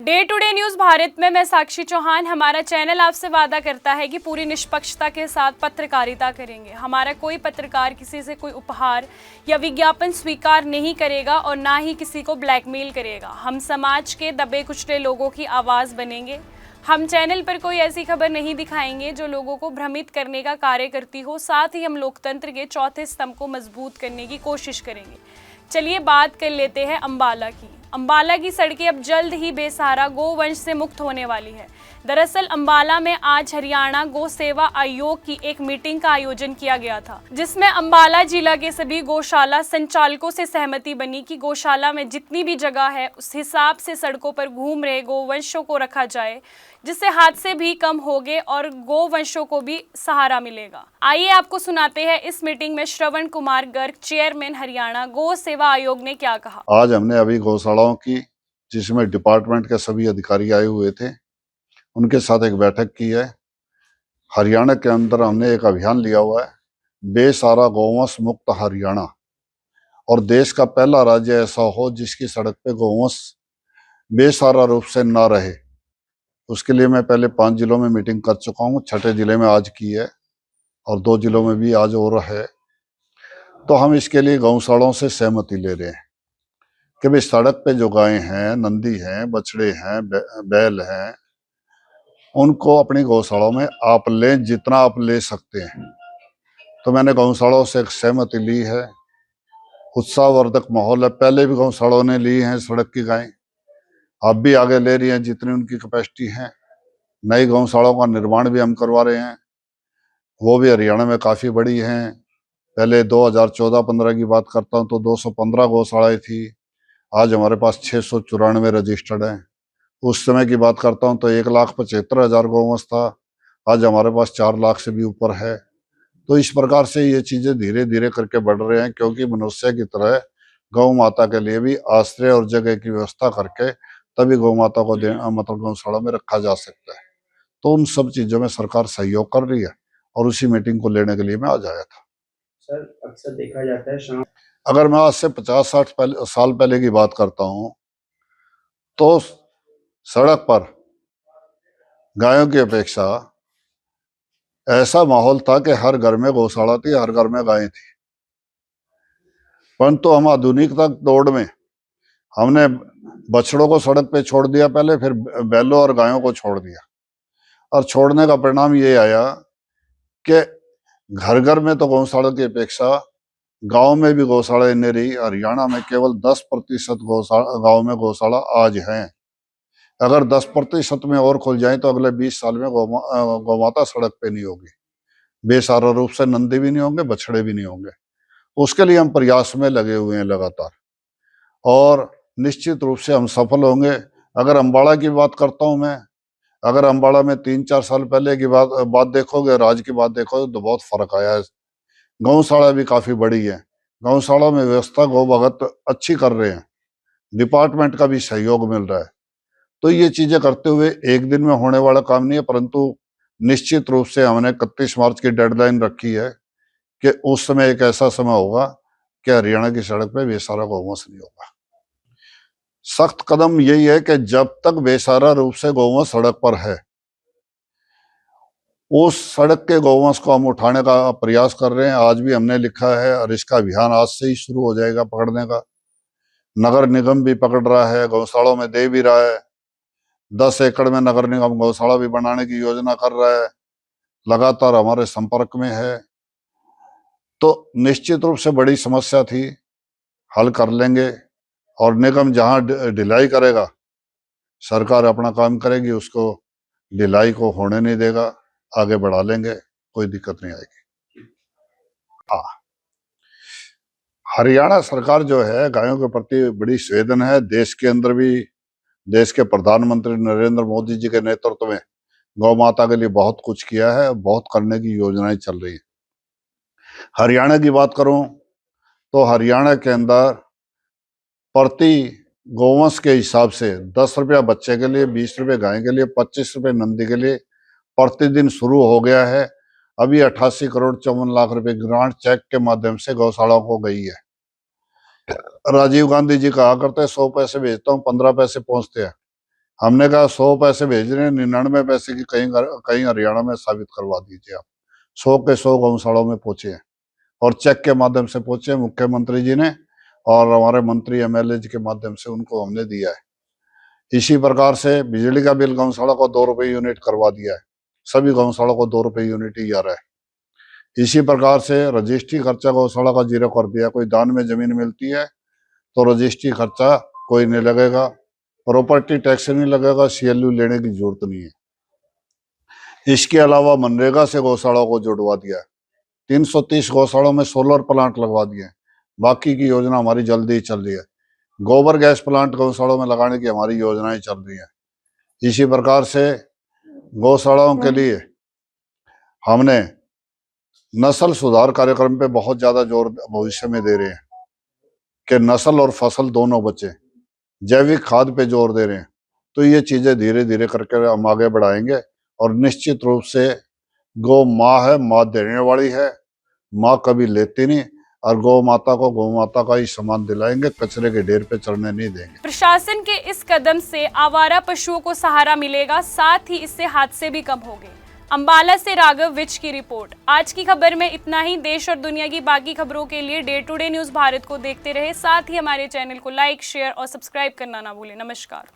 Day to day news Bharat में मैं साक्षी चौहान। हमारा चैनल आपसे वादा करता है कि पूरी निष्पक्षता के साथ पत्रकारिता करेंगे। हमारा कोई पत्रकार किसी से कोई उपहार या विज्ञापन स्वीकार नहीं करेगा और ना ही किसी को ब्लैकमेल करेगा। हम समाज के दबे कुचले लोगों की आवाज़ बनेंगे। हम चैनल पर कोई ऐसी खबर नहीं दिखाएंगे जो लोगों को भ्रमित करने का कार्य करती हो। साथ ही हम लोकतंत्र के चौथे स्तंभ को मजबूत करने की कोशिश करेंगे। चलिए बात कर लेते हैं अंबाला की। अंबाला की सड़कें अब जल्द ही बेसहारा गोवंश से मुक्त होने वाली है। दरअसल अंबाला में आज हरियाणा गौ सेवा आयोग की एक मीटिंग का आयोजन किया गया था, जिसमें अंबाला जिला के सभी गौशाला संचालकों से सहमति बनी कि गौशाला में जितनी भी जगह है उस हिसाब से सड़कों पर घूम रहे गोवंशों को रखा जाए, जिससे हादसे भी कम होंगे और गोवंशों को भी सहारा मिलेगा। आइए आपको सुनाते हैं इस मीटिंग में श्रवण कुमार गर्ग, चेयरमैन हरियाणा गौ सेवा आयोग, ने क्या कहा। आज हमने अभी गौशालाओं की, जिसमें डिपार्टमेंट के सभी अधिकारी आए हुए थे, उनके साथ एक बैठक की है। हरियाणा के अंदर हमने एक अभियान लिया हुआ है, बेसहारा गौवंश मुक्त हरियाणा, और देश का पहला राज्य ऐसा हो जिसकी सड़क पे गौवंश बेसहारा रूप से ना रहे। उसके लिए मैं पहले 5 जिलों में मीटिंग कर चुका हूँ, 6ठे जिले में आज की है और 2 जिलों में भी आज और है। तो हम इसके लिए गौशालाओं से सहमति ले रहे हैं कि भाई सड़क पे जो गायें हैं, नंदी हैं, बछड़े हैं, बैल हैं, उनको अपनी गौशालाओं में आप लें, जितना आप ले सकते हैं। तो मैंने गौशालाओं से एक सहमति ली है। उत्साहवर्धक माहौल है। पहले भी गौशालाओं ने ली हैं सड़क की गायें, अब भी आगे ले रही हैं जितनी उनकी कैपेसिटी है। नई गौशालाओं का निर्माण भी हम करवा रहे हैं, वो भी हरियाणा में काफ़ी बड़ी हैं। पहले 2014-15 की बात करता हूँ तो 215 गौशालाएं थी, आज हमारे पास 694 रजिस्टर्ड हैं। उस समय की बात करता हूँ तो 1,75,000 गौवंश था, आज हमारे पास 4 लाख से भी ऊपर है। तो इस प्रकार से ये चीजें धीरे धीरे करके बढ़ रहे हैं, क्योंकि मनुष्य की तरह गौ माता के लिए भी आश्रय और जगह की व्यवस्था करके तभी गौ माता को मतलब गौशाला में रखा जा सकता है। तो उन सब चीजों में सरकार सहयोग कर रही है और उसी मीटिंग को लेने के लिए मैं आज आया था। सर, अक्सर देखा जाता है शाम, अगर मैं आज से 50-60 साल पहले की बात करता हूँ तो सड़क पर गायों की अपेक्षा ऐसा माहौल था कि हर घर में गौशाला थी, हर घर में गायें थी। परंतु हम आधुनिकता दौड़ में हमने बछड़ों को सड़क पे छोड़ दिया पहले, फिर बैलों और गायों को छोड़ दिया, और छोड़ने का परिणाम ये आया कि घर घर में तो गौशाला की अपेक्षा गांव में भी गौशाला नहीं रही। हरियाणा में केवल 10% गांव में गौशाला आज हैं। अगर 10% में और खुल जाए तो अगले 20 साल में गौमाता सड़क पे नहीं होगी, बेसहारा रूप से नंदी भी नहीं होंगे, बछड़े भी नहीं होंगे। उसके लिए हम प्रयास में लगे हुए हैं लगातार, और निश्चित रूप से हम सफल होंगे। अगर अंबाला की बात करता हूं मैं, अगर अंबाला में 3-4 साल पहले की बात देखोगे और आज की बात देखोगे तो बहुत फर्क आया है। गौशाला भी काफी बड़ी है, गौशाला में व्यवस्था गौ भगत अच्छी कर रहे हैं, डिपार्टमेंट का भी सहयोग मिल रहा है। तो ये चीजें करते हुए एक दिन में होने वाला काम नहीं है, परंतु निश्चित रूप से हमने 31 मार्च की डेडलाइन रखी है कि उस समय एक ऐसा समय होगा कि हरियाणा की सड़क पे बेसहारा गौवंश नहीं होगा। सख्त कदम यही है कि जब तक बेसहारा रूप से गौवंश सड़क पर है, उस सड़क के गौवंश को हम उठाने का प्रयास कर रहे हैं। आज भी हमने लिखा है और इसका अभियान आज से ही शुरू हो जाएगा पकड़ने का। नगर निगम भी पकड़ रहा है, गौशालों में दे भी रहा है। 10 एकड़ में नगर निगम गौशाला भी बनाने की योजना कर रहा है, लगातार हमारे संपर्क में है। तो निश्चित रूप से बड़ी समस्या थी, हल कर लेंगे, और निगम जहां ढिलाई करेगा सरकार अपना काम करेगी, उसको ढिलाई को होने नहीं देगा, आगे बढ़ा लेंगे, कोई दिक्कत नहीं आएगी। हाँ, हरियाणा सरकार जो है गायों के प्रति बड़ी संवेदन है। देश के अंदर भी देश के प्रधानमंत्री नरेंद्र मोदी जी के नेतृत्व में गौ माता के लिए बहुत कुछ किया है, बहुत करने की योजनाएं चल रही है। हरियाणा की बात करूं तो हरियाणा के अंदर प्रति गौवंश के हिसाब से 10 रुपया बच्चे के लिए, 20 रुपये गाय के लिए, 25 रुपये नंदी के लिए प्रतिदिन शुरू हो गया है। अभी 88,54,00,000 रुपए ग्रांट चेक के माध्यम से गौशालाओं को गई है। राजीव गांधी जी कहा करते हैं 100 पैसे भेजता हूँ 15 पैसे पहुंचते हैं। हमने कहा 100 पैसे भेज रहे हैं, 99 पैसे की कहीं हरियाणा में साबित करवा दीजिए आप। 100 के 100 गौशालाओं में पहुंचे हैं और चेक के माध्यम से पहुंचे मुख्यमंत्री जी ने और हमारे मंत्री एमएलए जी के माध्यम से उनको हमने दिया है। इसी प्रकार से बिजली का बिल गौशाला को 2 रुपये यूनिट करवा दिया है, सभी गौशाला को 2 रुपये यूनिट ही आ रहा है। इसी प्रकार से रजिस्ट्री खर्चा गौशाला का 0 कर दिया। कोई दान में जमीन मिलती है तो रजिस्ट्री खर्चा कोई नहीं लगेगा, प्रॉपर्टी टैक्स नहीं लगेगा, सीएलयू लेने की जरूरत नहीं है। इसके अलावा मनरेगा से गौशाला को जुड़वा दिया। 330 गौशालों में सोलर प्लांट लगवा दिए। बाकी की योजना हमारी जल्दी ही चल रही है। गोबर गैस प्लांट गौशालों में लगाने की हमारी योजनाएं चल रही हैं। इसी प्रकार से गौशालाओं के लिए हमने नस्ल सुधार कार्यक्रम पे बहुत ज्यादा जोर भविष्य में दे रहे हैं कि नस्ल और फसल दोनों बचे। जैविक खाद पे जोर दे रहे हैं। तो ये चीजें धीरे धीरे करके हम आगे बढ़ाएंगे और निश्चित रूप से गौ माँ है, माँ देने वाली है, माँ कभी लेती नहीं, और गौ माता को गौ माता का ही सम्मान दिलाएंगे, कचरे के ढेर पे चढ़ने नहीं देंगे। प्रशासन के इस कदम से आवारा पशुओं को सहारा मिलेगा, साथ ही इससे हादसे भी कम होंगे। अंबाला से राघव विज की रिपोर्ट। आज की खबर में इतना ही। देश और दुनिया की बाकी खबरों के लिए day to day news Bharat को देखते रहे। साथ ही हमारे चैनल को लाइक, शेयर और सब्सक्राइब करना ना भूलें। नमस्कार।